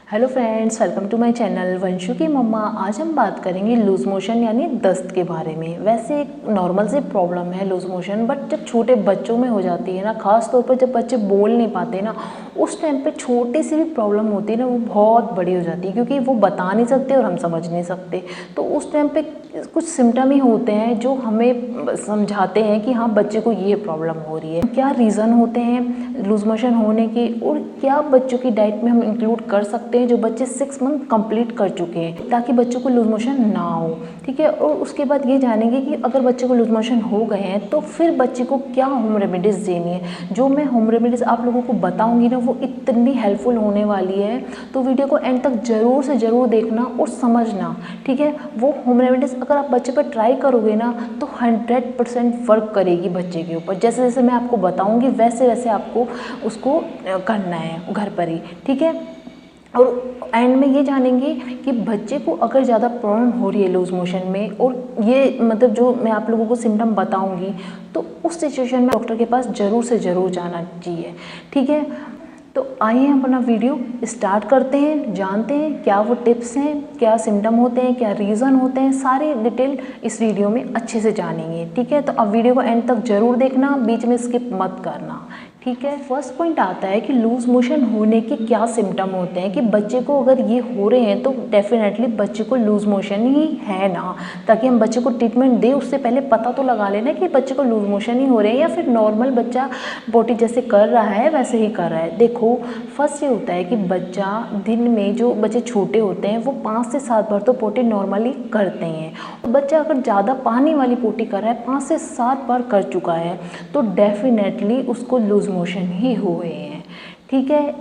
Hello friends, welcome to my channel Vanshu की मम्मा। आज हम बात करेंगे लूज मोशन यानी दस्त के बारे में। वैसे एक नॉर्मल सी प्रॉब्लम है लूज मोशन, बट जब छोटे बच्चों में हो जाती है ना, ख़ास तौर पर जब बच्चे बोल नहीं पाते ना, उस टाइम पे छोटी सी भी प्रॉब्लम होती है ना, वो बहुत बड़ी हो जाती है, क्योंकि वो बता नहीं सकते और हम समझ नहीं सकते। तो उस टाइम पे कुछ सिम्टम ही होते हैं जो हमें समझाते हैं कि हाँ, बच्चे को ये प्रॉब्लम हो रही है। क्या रीज़न होते हैं लूज मोशन होने के, और क्या बच्चों की डाइट में हम इंक्लूड कर सकते हैं जो बच्चे 6 मंथ कंप्लीट कर चुके हैं, ताकि बच्चों को लूज मोशन ना हो। ठीक है, और उसके बाद ये जानेंगे कि अगर बच्चे को लूज मोशन हो गए हैं तो फिर बच्चे को क्या होम रेमेडीज़ देनी है। जो मैं होम रेमेडीज़ आप लोगों को बताऊंगी ना, वो इतनी हेल्पफुल होने वाली है, तो वीडियो को एंड तक ज़रूर से ज़रूर देखना और समझना। ठीक है, वो होम रेमेडीज़ अगर आप बच्चे पर ट्राई करोगे ना, तो 100% वर्क करेगी बच्चे के ऊपर। जैसे जैसे मैं आपको बताऊंगी वैसे वैसे आपको उसको करना है घर पर ही। ठीक है, और एंड में ये जानेंगे कि बच्चे को अगर ज़्यादा प्रॉब्लम हो रही है लूज मोशन में, और ये मतलब जो मैं आप लोगों को सिम्टम बताऊंगी, तो उस सिचुएशन में डॉक्टर के पास ज़रूर से ज़रूर जाना चाहिए। ठीक है, तो आइए हम अपना वीडियो स्टार्ट करते हैं, जानते हैं क्या वो टिप्स हैं, क्या सिम्टम होते हैं, क्या रीज़न होते हैं, सारी डिटेल इस वीडियो में अच्छे से जानेंगे। ठीक है, तो अब वीडियो को एंड तक ज़रूर देखना, बीच में स्किप मत करना। ठीक है, फर्स्ट पॉइंट आता है कि लूज मोशन होने के क्या सिम्टम होते हैं, कि बच्चे को अगर ये हो रहे हैं तो डेफिनेटली बच्चे को लूज मोशन ही है ना, ताकि हम बच्चे को ट्रीटमेंट दें उससे पहले पता तो लगा लेना कि बच्चे को लूज मोशन ही हो रहे हैं या फिर नॉर्मल बच्चा पोटी जैसे कर रहा है वैसे ही कर रहा है। देखो, फर्स्ट ये होता है कि बच्चा दिन में, जो बच्चे छोटे होते हैं वो 5 से 7 बार तो पोटी नॉर्मली करते हैं। बच्चा अगर ज़्यादा पानी वाली पोटी कर रहा है, 5 से 7 बार कर चुका है, तो डेफिनेटली उसको लूज मोशन ही हुए हैं। ठीक है,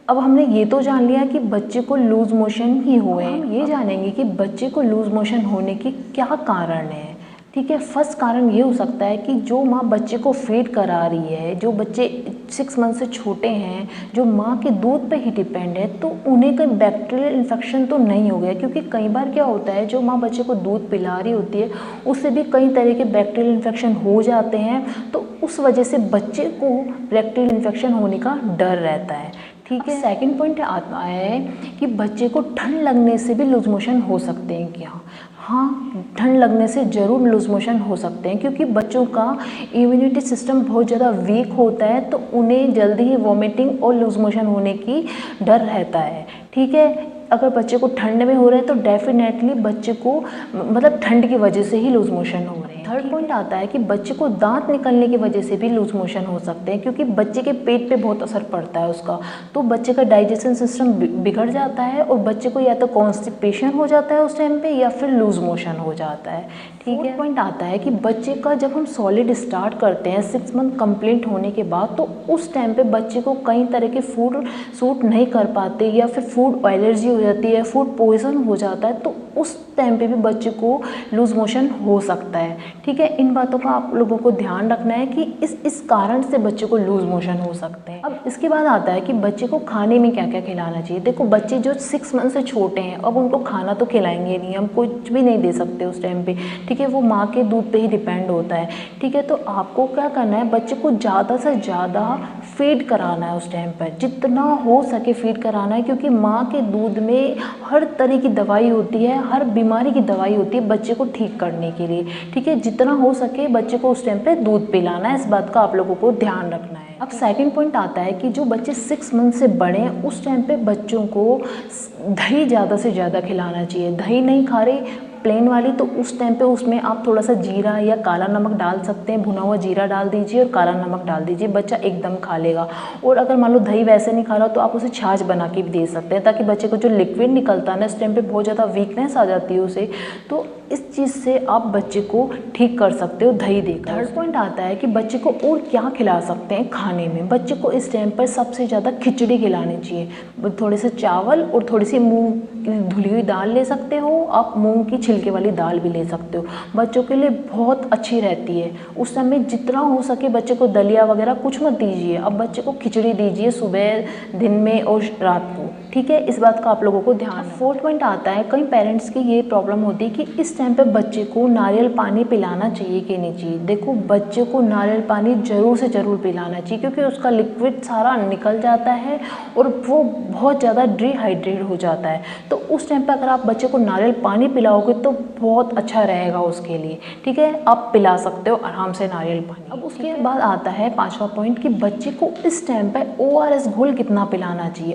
अब हमने ये तो जान लिया कि बच्चे को लूज मोशन ही हुए हैं। हम ये जानेंगे कि बच्चे को लूज मोशन होने के क्या कारण है। ठीक है, फर्स्ट कारण ये हो सकता है कि जो माँ बच्चे को फीड करा रही है, जो बच्चे 6 मंथ से छोटे हैं, जो माँ के दूध पे ही डिपेंड है, तो उन्हें कोई बैक्टीरियल इन्फेक्शन तो नहीं हो गया। क्योंकि कई बार क्या होता है, जो माँ बच्चे को दूध पिला रही होती है उससे भी कई तरह के बैक्टीरियल इन्फेक्शन हो जाते हैं, तो उस वजह से बच्चे को बैक्टीरियल इन्फेक्शन होने का डर रहता है। ठीक है, सेकंड पॉइंट आता है कि बच्चे को ठंड लगने से भी लूज मोशन हो सकते हैं क्या। हाँ, ठंड लगने से ज़रूर लूज मोशन हो सकते हैं, क्योंकि बच्चों का इम्यूनिटी सिस्टम बहुत ज़्यादा वीक होता है, तो उन्हें जल्दी ही वॉमिटिंग और लूज मोशन होने की डर रहता है। ठीक है, अगर बच्चे को ठंड में हो रहा है तो डेफिनेटली बच्चे को मतलब ठंड की वजह से ही लूज मोशन हो रहे हैं। थर्ड पॉइंट आता है कि बच्चे को दांत निकलने की वजह से भी लूज मोशन हो सकते हैं, क्योंकि बच्चे के पेट पे बहुत असर पड़ता है उसका, तो बच्चे का डाइजेशन सिस्टम बिगड़ जाता है और बच्चे को या तो कॉन्स्टिपेशन हो जाता है उस टाइम पे, या फिर लूज मोशन हो जाता है। ठीक है, पॉइंट आता है कि बच्चे का जब हम सॉलिड स्टार्ट करते हैं 6 मंथ कंप्लीट होने के बाद, तो उस टाइम पे बच्चे को कई तरह के फूड सूट नहीं कर पाते, या फिर फूड एलर्जी हो जाती है, फूड पॉइजन हो जाता है, तो उस टाइम पे भी बच्चे को लूज मोशन हो सकता है। ठीक है, इन बातों का आप लोगों को ध्यान रखना है कि इस कारण से बच्चे को लूज मोशन हो सकते हैं। अब इसके बाद आता है कि बच्चे को खाने में क्या क्या खिलाना चाहिए। देखो, बच्चे जो 6 मंथ से छोटे हैं, अब उनको खाना तो खिलाएंगे नहीं, हम कुछ भी नहीं दे सकते उस टाइम पे। ठीक है, वो माँ के दूध पे ही डिपेंड होता है। ठीक है, तो आपको क्या करना है, बच्चे को ज़्यादा से ज़्यादा फीड कराना है उस टाइम पर, जितना हो सके फीड कराना है, क्योंकि माँ के दूध में हर तरह की दवाई होती है, हर बीमारी की दवाई होती है बच्चे को ठीक करने के लिए। ठीक है, जितना हो सके बच्चे को उस टाइम पे दूध पिलाना है, इस बात का आप लोगों को ध्यान रखना है। अब सेकंड पॉइंट आता है कि जो बच्चे 6 मंथ से बड़े हैं, उस टाइम पे बच्चों को दही ज़्यादा से ज़्यादा खिलाना चाहिए। दही नहीं खा रहे प्लेन वाली, तो उस टाइम पे उसमें आप थोड़ा सा जीरा या काला नमक डाल सकते हैं, भुना हुआ जीरा डाल दीजिए और काला नमक डाल दीजिए, बच्चा एकदम खा लेगा। और अगर मान लो दही वैसे नहीं खा रहा, तो आप उसे छाछ बना के भी दे सकते हैं, ताकि बच्चे को जो लिक्विड निकलता है ना, इस टाइम पे बहुत ज़्यादा वीकनेस आ जाती है उसे, तो इस चीज़ से आप बच्चे को ठीक कर सकते हो दही देकर। थर्ड पॉइंट आता है कि बच्चे को और क्या खिला सकते हैं खाने में। बच्चे को इस टाइम पर सबसे ज़्यादा खिचड़ी खिलानी चाहिए, थोड़े से चावल और थोड़ी सी मूंग की धुली हुई दाल ले सकते हो आप, मूंग की छिलके वाली दाल भी ले सकते हो, बच्चों के लिए बहुत अच्छी रहती है। उस समय जितना हो सके बच्चे को दलिया वगैरह कुछ मत दीजिए, अब बच्चे को खिचड़ी दीजिए सुबह, दिन में और रात को। ठीक है, इस बात का आप लोगों को ध्यान रखना। फोर्थ पॉइंट आता है, कई पेरेंट्स की ये प्रॉब्लम होती है कि इस टाइम पे बच्चे को नारियल पानी पिलाना चाहिए कि नहीं चाहिए। देखो, बच्चे को नारियल पानी ज़रूर से ज़रूर पिलाना चाहिए, क्योंकि उसका लिक्विड सारा निकल जाता है और वो बहुत ज़्यादा डिहाइड्रेट हो जाता है। तो उस टाइम पे अगर आप बच्चे को नारियल पानी पिलाओगे तो बहुत अच्छा रहेगा उसके लिए। ठीक है, आप पिला सकते हो आराम से नारियल पानी। अब उसके बाद आता है पांचवा पॉइंट कि बच्चे को इस टाइम पे ORS घोल कितना पिलाना चाहिए।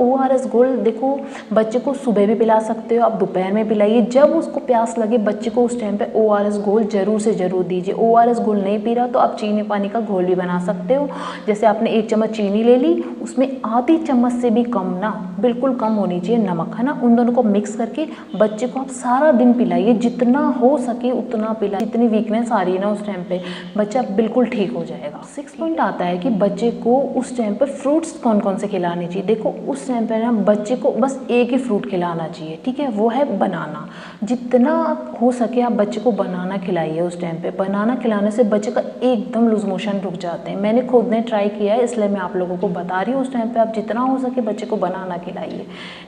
ORS घोल देखो, बच्चे को सुबह भी पिला सकते हो, आप दोपहर में पिलाइए, जब उसको प्यास लगे बच्चे को उस टाइम पे ORS घोल जरूर से ज़रूर दीजिए। ORS घोल नहीं पी रहा तो आप चीनी पानी का घोल भी बना सकते हो। जैसे आपने 1 चम्मच चीनी ले ली, उसमें आधी चम्मच से भी कम ना, बिल्कुल कम होनी चाहिए नमक, है ना, उन दोनों को मिक्स करके बच्चे को आप सारा दिन पिलाइए, जितना हो सके उतना पिलाइए। जितनी वीकनेस आ रही है ना उस टाइम पे, बच्चा बिल्कुल ठीक हो जाएगा। 6 पॉइंट आता है कि बच्चे को उस टाइम पे फ्रूट्स कौन कौन से खिलाने चाहिए। देखो, उस टाइम पे ना बच्चे को बस एक ही फ्रूट खिलाना चाहिए, ठीक है, वो है बनाना। जितना हो सके आप बच्चे को बनाना खिलाइए उस टाइम पे। बनाना खिलाने से बच्चे का एकदम लूज मोशन रुक जाते हैं। मैंने खुद ने ट्राई किया है, इसलिए मैं आप लोगों को बता रही हूँ। उस टाइम पे आप जितना हो सके बच्चे को बनाना खिलाइए,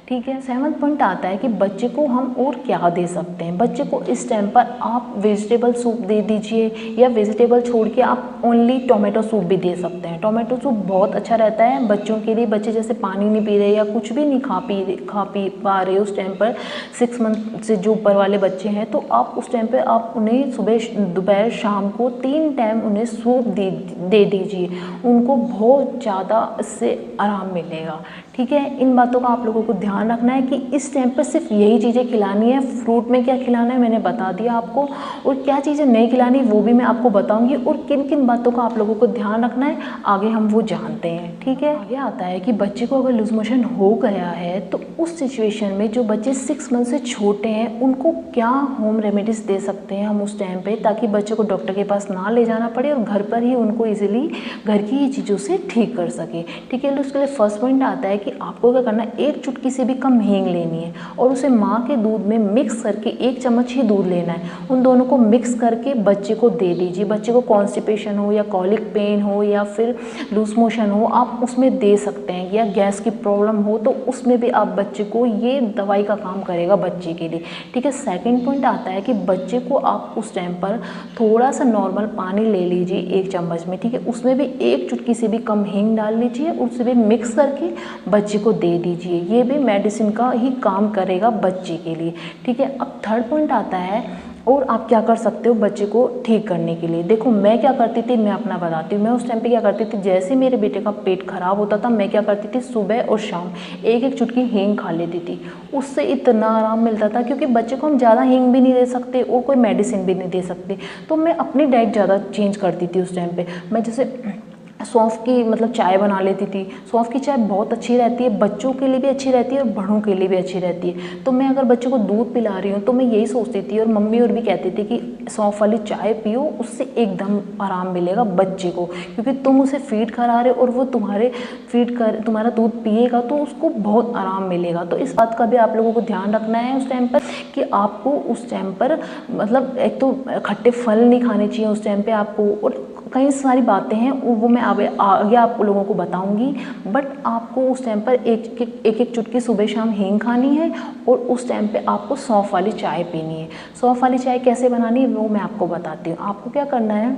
ठीक है। 7वां पॉइंट आता है कि बच्चे को हम और क्या दे सकते हैं। बच्चे को इस टाइम पर आप वेजिटेबल सूप दे दीजिए, या वेजिटेबल छोड़ के आप ओनली टोमेटो सूप भी दे सकते हैं। टोमेटो सूप बहुत अच्छा रहता है बच्चों के लिए। बच्चे जैसे पानी नहीं पी रहे या कुछ भी नहीं खा पी पा रहे उस टाइम पर, 6 मंथ से जो ऊपर वाले बच्चे हैं, तो आप उस टाइम पे आप उन्हें सुबह दोपहर शाम को 3 टाइम उन्हें सूप दे दीजिए। उनको बहुत ज़्यादा इससे आराम मिलेगा, ठीक है। इन बातों का आप लोगों को ध्यान रखना है कि इस टाइम पर सिर्फ यही चीज़ें खिलानी है। फ्रूट में क्या खिलाना है मैंने बता दिया आपको, और क्या चीज़ें नहीं खिलानी वो भी मैं आपको बताऊंगी, और किन किन बातों का आप लोगों को ध्यान रखना है आगे हम वो जानते हैं, ठीक है। आगे आता है कि बच्चे को अगर लूज मोशन हो गया है तो उस सिचुएशन में जो बच्चे 6 मंथ से छोटे हैं उनको क्या होम रेमेडीज़ दे सकते हैं हम उस टाइम पे, ताकि बच्चे को डॉक्टर के पास ना ले जाना पड़े और घर पर ही उनको ईजिली घर की ही चीज़ों से ठीक कर सके, ठीक है। तो उसके लिए फर्स्ट पॉइंट आता है कि आपको क्या करना है, 1 चुटकी से भी कम हींग लेनी है और उसे माँ के दूध में मिक्स करके 1 चम्मच ही दूध लेना है। उन दोनों को मिक्स करके बच्चे को दे दीजिए। बच्चे को कॉन्स्टिपेशन हो या कॉलिक पेन हो या फिर लूज मोशन हो, आप उसमें दे सकते हैं, या गैस की प्रॉब्लम हो तो उसमें भी आप बच्चे को, ये दवाई का काम करेगा बच्चे के लिए, ठीक है। सेकंड पॉइंट आता है कि बच्चे को आप उस टाइम पर थोड़ा सा नॉर्मल पानी ले लीजिए 1 चम्मच में, ठीक है, उसमें भी 1 चुटकी से भी कम हींग डाल लीजिए, उससे भी मिक्स करके बच्चे को दे दीजिए। ये भी मेडिसिन का ही काम करेगा बच्चे के लिए, ठीक है। अब थर्ड पॉइंट आता है, और आप क्या कर सकते हो बच्चे को ठीक करने के लिए। देखो, मैं क्या करती थी, मैं अपना बताती हूँ। मैं उस टाइम पे क्या करती थी, जैसे मेरे बेटे का पेट खराब होता था, मैं क्या करती थी, सुबह और शाम 1-1 चुटकी हींग खा लेती थी। उससे इतना आराम मिलता था, क्योंकि बच्चे को हम ज़्यादा हींग भी नहीं दे सकते और कोई मेडिसिन भी नहीं दे सकते, तो मैं अपनी डाइट ज़्यादा चेंज करती थी उस टाइम पर। मैं जैसे सौंफ की मतलब चाय बना लेती थी। सौंफ की चाय बहुत अच्छी रहती है, बच्चों के लिए भी अच्छी रहती है और बड़ों के लिए भी अच्छी रहती है। तो मैं अगर बच्चों को दूध पिला रही हूँ तो मैं यही सोचती थी, और मम्मी और भी कहती थी कि सौंफ वाली चाय पियो, उससे एकदम आराम मिलेगा बच्चे को, क्योंकि तुम उसे फीड करा रहे हो और वो तुम्हारा दूध पिएगा तो उसको बहुत आराम मिलेगा। तो इस बात का भी आप लोगों को ध्यान रखना है उस टाइम पर, कि आपको उस टाइम पर मतलब एक तो खट्टे फल नहीं खाने चाहिए उस टाइम पर आपको, और कई सारी बातें हैं वो मैं आगे आप लोगों को बताऊंगी। बट आपको उस टाइम पर एक चुटकी सुबह शाम हींग खानी है, और उस टाइम पे आपको सौंफ वाली चाय पीनी है। सौंफ वाली चाय कैसे बनानी है वो मैं आपको बताती हूँ। आपको क्या करना है,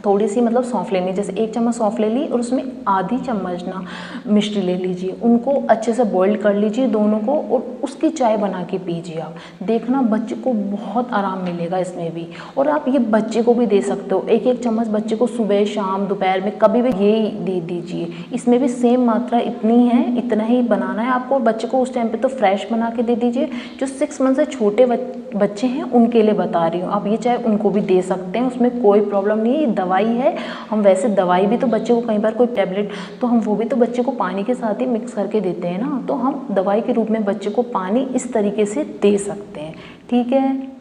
थोड़ी सी मतलब सौंफ लेनी है, जैसे 1 चम्मच सौंफ ले ली और उसमें आधी चम्मच ना मिश्री ले लीजिए। उनको अच्छे से बॉईल कर लीजिए दोनों को, और उसकी चाय बना के पीजिए। आप देखना बच्चे को बहुत आराम मिलेगा इसमें भी। और आप ये बच्चे को भी दे सकते हो, 1-1 चम्मच बच्चे को सुबह शाम दोपहर में कभी भी ये दे दीजिए। इसमें भी सेम मात्रा इतनी है, इतना ही बनाना है आपको। बच्चे को उस टाइम पर तो फ्रेश बना के दे दीजिए। जो 6 मंथ से छोटे बच्चे हैं उनके लिए बता रही हूँ, आप ये चाय उनको भी दे सकते हैं, उसमें कोई प्रॉब्लम नहीं है। दवाई है, हम वैसे दवाई भी तो बच्चे को कई बार कोई टैबलेट तो हम वो भी तो बच्चे को पानी के साथ ही मिक्स करके देते हैं ना, तो हम दवाई के रूप में बच्चे को पानी इस तरीके से दे सकते हैं, ठीक है।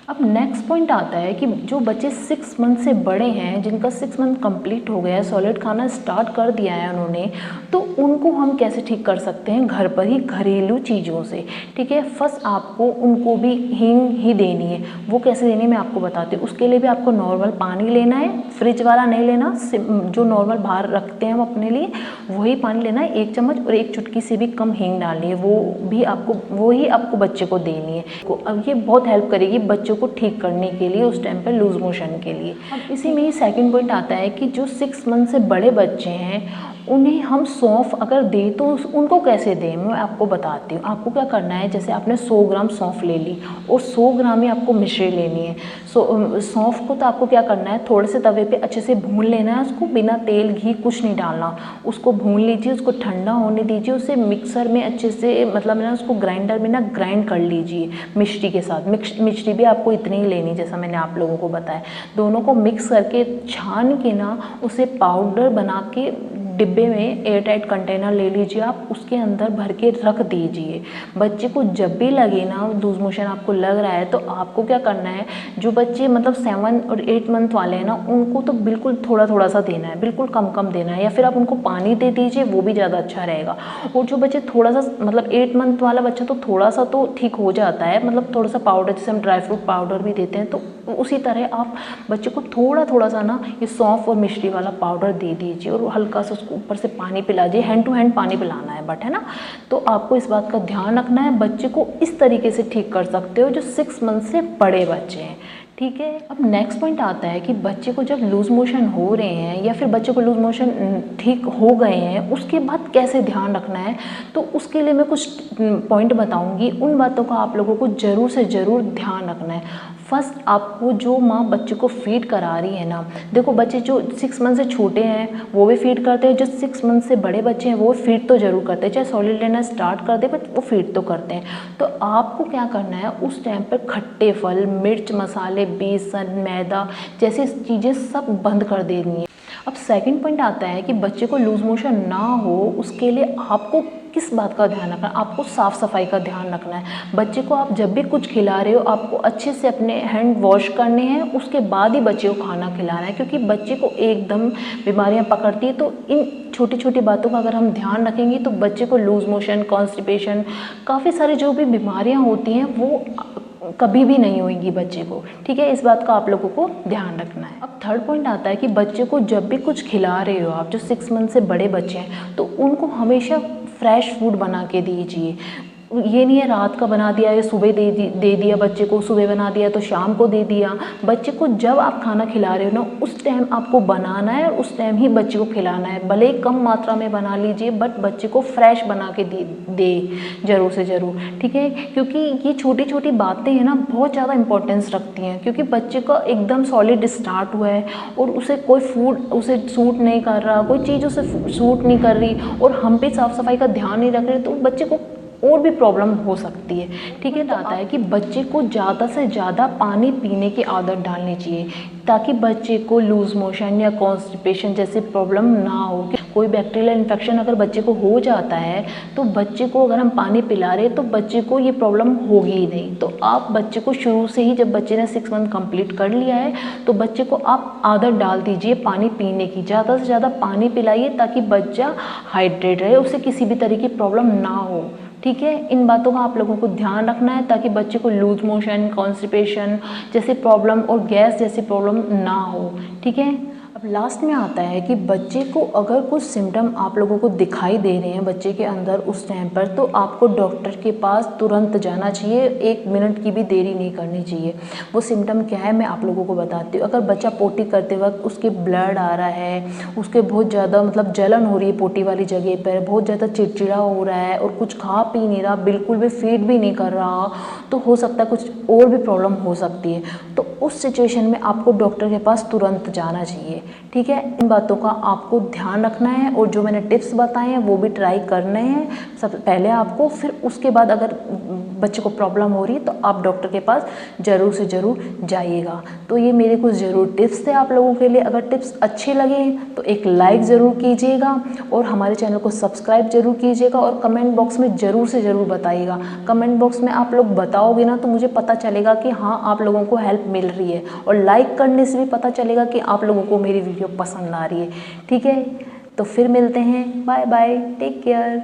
अब नेक्स्ट पॉइंट आता है कि जो बच्चे 6 मंथ से बड़े हैं, जिनका 6 मंथ कंप्लीट हो गया है, सॉलिड खाना स्टार्ट कर दिया है उन्होंने, तो उनको हम कैसे ठीक कर सकते हैं घर पर ही घरेलू चीज़ों से। ठीक है, फर्स्ट आपको उनको भी हींग ही देनी है। वो कैसे देनी है मैं आपको बताती हूँ। उसके लिए भी आपको नॉर्मल पानी लेना है, फ्रिज वाला नहीं लेना, जो नॉर्मल बाहर रखते हैं हम अपने लिए वही पानी लेना है, 1 चम्मच, और 1 चुटकी से भी कम हींग डालनी है। वो ही आपको बच्चे को देनी है। अब ये बहुत हेल्प करेगी बच्चों को ठीक करने के लिए, उस टाइम पर लूज मोशन के लिए। अब इसी में ही सेकंड पॉइंट आता है कि जो 6 मंथ से बड़े बच्चे हैं उन्हें हम सौंफ अगर दें तो उनको कैसे दें मैं आपको बताती हूँ। आपको क्या करना है, जैसे आपने 100 ग्राम सौंफ ले ली और 100 ग्राम ही आपको मिश्री लेनी है। सौंफ को तो आपको क्या करना है, थोड़े से तवे पे अच्छे से भून लेना है उसको, बिना तेल घी कुछ नहीं डालना। उसको भून लीजिए, उसको ठंडा होने दीजिए, उसे मिक्सर में अच्छे से मतलब ना उसको ग्राइंडर में ना ग्राइंड कर लीजिए मिश्री के साथ। मिश्री भी आपको इतनी ही लेनी जैसा मैंने आप लोगों को बताया। दोनों को मिक्स करके छान के ना उसे पाउडर बना के डिब्बे में एयर टाइट कंटेनर ले लीजिए आप, उसके अंदर भर के रख दीजिए। बच्चे को जब भी लगे ना लूज मोशन आपको लग रहा है, तो आपको क्या करना है, जो बच्चे मतलब 7 और 8 मंथ वाले हैं ना, उनको तो बिल्कुल थोड़ा थोड़ा सा देना है, बिल्कुल कम कम देना है, या फिर आप उनको पानी दे दीजिए, वो भी ज़्यादा अच्छा रहेगा। और जो बच्चे थोड़ा सा मतलब 8 मंथ वाला बच्चा तो थोड़ा सा तो ठीक हो जाता है, मतलब थोड़ा सा पाउडर, जैसे हम ड्राई फ्रूट पाउडर भी देते हैं, तो उसी तरह आप बच्चे को थोड़ा थोड़ा सा ना ये सौंफ और मिश्री वाला पाउडर दे दीजिए और हल्का सा उसको ऊपर से पानी पिला दीजिए। हैंड टू हैंड पानी पिलाना है बट, है ना। तो आपको इस बात का ध्यान रखना है। बच्चे को इस तरीके से ठीक कर सकते हो जो 6 मंथ से बड़े बच्चे हैं। ठीक है, अब नेक्स्ट पॉइंट आता है कि बच्चे को जब लूज मोशन हो रहे हैं या फिर बच्चे को लूज मोशन ठीक हो गए हैं, उसके बाद कैसे ध्यान रखना है, तो उसके लिए मैं कुछ पॉइंट बताऊंगी। उन बातों का आप लोगों को ज़रूर से ज़रूर ध्यान रखना है। फर्स्ट, आपको जो माँ बच्चे को फीड करा रही है ना, देखो बच्चे जो 6 मंथ से छोटे हैं वो भी फीड करते हैं, जो 6 मंथ से बड़े बच्चे हैं वो फीड तो ज़रूर करते हैं, चाहे सॉलिड लेना स्टार्ट कर दे बट वो फीड तो करते हैं। तो आपको क्या करना है, उस टाइम पर खट्टे फल, मिर्च मसाले, बेसन, मैदा जैसी चीज़ें सब बंद कर देनी है। अब सेकंड पॉइंट आता है कि बच्चे को लूज मोशन ना हो, उसके लिए आपको किस बात का ध्यान रखना है, आपको साफ़ सफाई का ध्यान रखना है। बच्चे को आप जब भी कुछ खिला रहे हो, आपको अच्छे से अपने हैंड वॉश करने हैं, उसके बाद ही बच्चे को खाना खिलाना है, क्योंकि बच्चे को एकदम बीमारियां पकड़ती है। तो इन छोटी छोटी बातों का अगर हम ध्यान रखेंगे तो बच्चे को लूज मोशन, कॉन्स्टिपेशन, काफ़ी सारी जो भी बीमारियाँ होती हैं वो कभी भी नहीं होगी बच्चे को। ठीक है, इस बात का आप लोगों को ध्यान रखना है। अब थर्ड पॉइंट आता है कि बच्चे को जब भी कुछ खिला रहे हो आप, जो 6 मंथ से बड़े बच्चे हैं, तो उनको हमेशा फ्रेश फूड बना के दीजिए। ये नहीं है रात का बना दिया या सुबह दे दिया बच्चे को, सुबह बना दिया तो शाम को दे दिया। बच्चे को जब आप खाना खिला रहे हो ना, उस टाइम आपको बनाना है और उस टाइम ही बच्चे को खिलाना है। भले ही कम मात्रा में बना लीजिए बट बच्चे को फ्रेश बना के दे ज़रूर से ज़रूर। ठीक है, क्योंकि ये छोटी छोटी बातें हैं ना, बहुत ज़्यादा इंपॉर्टेंस रखती हैं, क्योंकि बच्चे का एकदम सॉलिड स्टार्ट हुआ है और उसे कोई फूड उसे सूट नहीं कर रहा, कोई चीज़ उसे सूट नहीं कर रही, और हम पे साफ़ सफाई का ध्यान नहीं रख रहे, तो बच्चे को और भी प्रॉब्लम हो सकती है। ठीक है, तो आता है कि बच्चे को ज़्यादा से ज़्यादा पानी पीने की आदत डालनी चाहिए, ताकि बच्चे को लूज मोशन या कॉन्स्टिपेशन जैसी प्रॉब्लम ना हो। कोई बैक्टीरियल इन्फेक्शन अगर बच्चे को हो जाता है, तो बच्चे को अगर हम पानी पिला रहे तो बच्चे को ये प्रॉब्लम होगी ही नहीं। तो आप बच्चे को शुरू से ही, जब बच्चे ने 6 मंथ कंप्लीट कर लिया है, तो बच्चे को आप आदत डाल दीजिए पानी पीने की, ज़्यादा से ज़्यादा पानी पिलाइए, ताकि बच्चा हाइड्रेट रहे, उसे किसी भी तरह की प्रॉब्लम ना हो। ठीक है, इन बातों का आप लोगों को ध्यान रखना है, ताकि बच्चे को लूज मोशन, कॉन्स्टिपेशन जैसी प्रॉब्लम और गैस जैसी प्रॉब्लम ना हो। ठीक है, अब लास्ट में आता है कि बच्चे को अगर कुछ सिम्टम आप लोगों को दिखाई दे रहे हैं बच्चे के अंदर उस टाइम पर, तो आपको डॉक्टर के पास तुरंत जाना चाहिए, 1 मिनट की भी देरी नहीं करनी चाहिए। वो सिम्टम क्या है मैं आप लोगों को बताती हूँ। अगर बच्चा पोटी करते वक्त उसके ब्लड आ रहा है, उसके बहुत ज़्यादा मतलब जलन हो रही है पोटी वाली जगह पर, बहुत ज़्यादा चिड़चिड़ा हो रहा है और कुछ खा पी नहीं रहा, बिल्कुल भी फीड भी नहीं कर रहा, तो हो सकता है कुछ और भी प्रॉब्लम हो सकती है। तो उस सिचुएशन में आपको डॉक्टर के पास तुरंत जाना चाहिए। ठीक है। इन बातों का आपको ध्यान रखना है और जो मैंने टिप्स बताए हैं वो भी ट्राई करने हैं सब पहले आपको, फिर उसके बाद अगर बच्चे को प्रॉब्लम हो रही है तो आप डॉक्टर के पास ज़रूर से ज़रूर जाइएगा। तो ये मेरे कुछ ज़रूर टिप्स थे आप लोगों के लिए। अगर टिप्स अच्छे लगे तो एक लाइक ज़रूर कीजिएगा और हमारे चैनल को सब्सक्राइब जरूर कीजिएगा और कमेंट बॉक्स में ज़रूर से ज़रूर बताइएगा। कमेंट बॉक्स में आप लोग बताओगे ना तो मुझे पता चलेगा कि हाँ आप लोगों को हेल्प मिल रही है, और लाइक करने से भी पता चलेगा कि आप लोगों को मेरी वीडियो पसंद आ रही है। ठीक है, तो फिर मिलते हैं। Bye bye, take care.